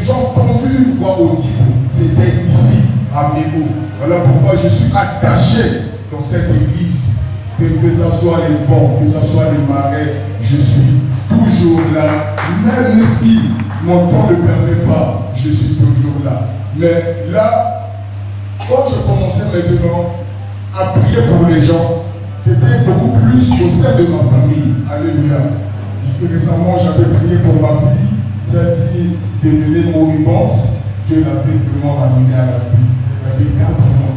j'ai entendu une voix audible. C'était ici, à Mémo. Voilà pourquoi je suis attaché dans cette église. Que ce soit les vents, que ce soit les marais, je suis toujours là. Même les filles, mon temps ne permet pas, je suis toujours là. Mais là, quand je commençais maintenant à prier pour les gens, c'était beaucoup plus au sein de ma famille. Alléluia. Récemment, j'avais prié pour ma fille, celle qui devenait moribonde. Dieu l'avait vraiment ramenée à la vie. Elle avait 4 mois.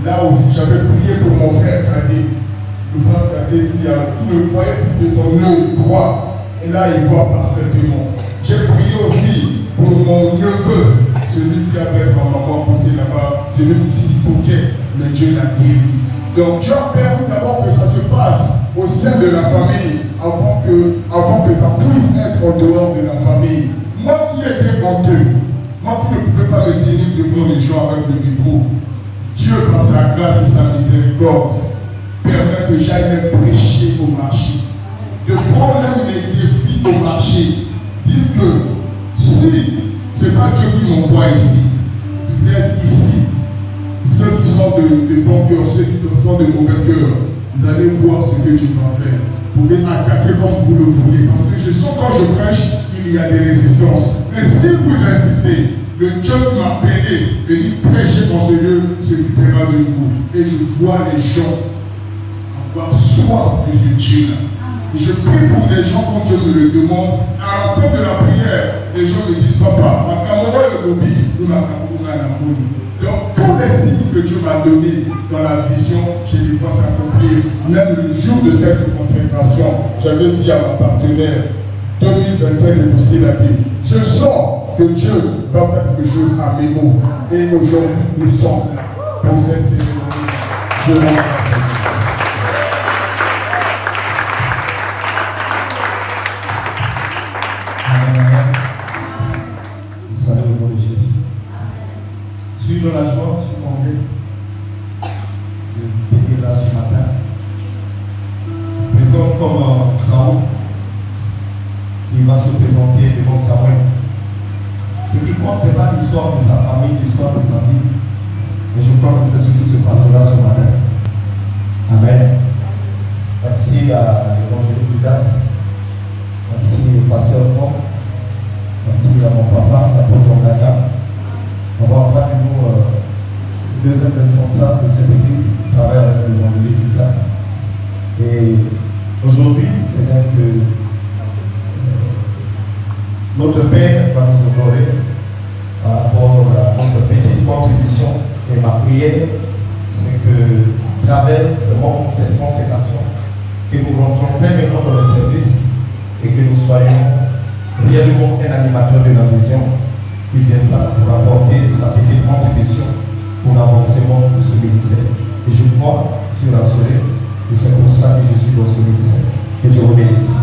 Là aussi, j'avais prié pour mon frère cadet. Le frère cadet qui ne voyait plus de son œil droit. Et là, il voit parfaitement. J'ai prié aussi pour mon neveu, celui qui avait ma maman porté là-bas, celui qui s'hypoquait, mais Dieu l'a guéri. Donc Dieu a permis d'abord que ça se passe au sein de la famille, avant que ça puisse être en dehors de la famille. Moi qui étais honteux, moi qui ne pouvais pas me tenir devant les gens avec le micro, Dieu, par sa grâce et sa miséricorde, permet que j'aille même prêcher au marché. De prendre même les défis au marché. Dire que si ce n'est pas Dieu qui m'envoie ici, vous êtes ici. Ceux qui sont de bon cœur, ceux qui sont de mauvais cœur, vous allez voir ce que Dieu va faire. Vous pouvez attaquer comme vous le voulez. Parce que je sens quand je prêche, il y a des résistances. Mais si vous insistez, le Dieu qui m'a appelé, venir prêcher dans ce lieu, s'occupera de vous. Et je vois les gens avoir soif de ce Dieu-là. Je prie pour les gens quand Dieu me le demande. À la fin de la prière, les gens me disent, papa, ma camarade le lobby, nous ma camarade la boule. Donc, tous les signes que Dieu m'a donnés dans la vision, je les vois s'accomplir. Même le jour de cette consécration, j'avais dit à ma partenaire, 2025 est possible à dire. Je sens que Dieu va faire quelque chose à mes mots. Et aujourd'hui, nous sommes là pour cette cérémonie. Je vous remercie. De la joie, je suis convié de péter là ce matin. Présent comme Saoul, il va se présenter devant Samuel. Ce qui compte, ce n'est pas l'histoire de sa famille, l'histoire de sa vie, mais je crois que c'est ce qui se passera ce matin. Amen. Merci à l'évangéliste Judas, merci au pasteur Paul, merci à mon papa, l'apôtre Ngaka. On va avoir nous le deuxième responsable de cette église qui travaille avec l'évangéliste du place. Et aujourd'hui, c'est bien que notre Père va nous honorer par rapport à notre petite contribution. Et ma prière, c'est que, à travers cette consécration, que nous rentrons pleinement dans le service et que nous soyons réellement un animateur de la vision qui vient là pour apporter sa petite contribution pour l'avancement de ce ministère. Et je crois, je suis rassuré, que c'est pour ça que je suis dans ce ministère. Que Dieu vous bénisse.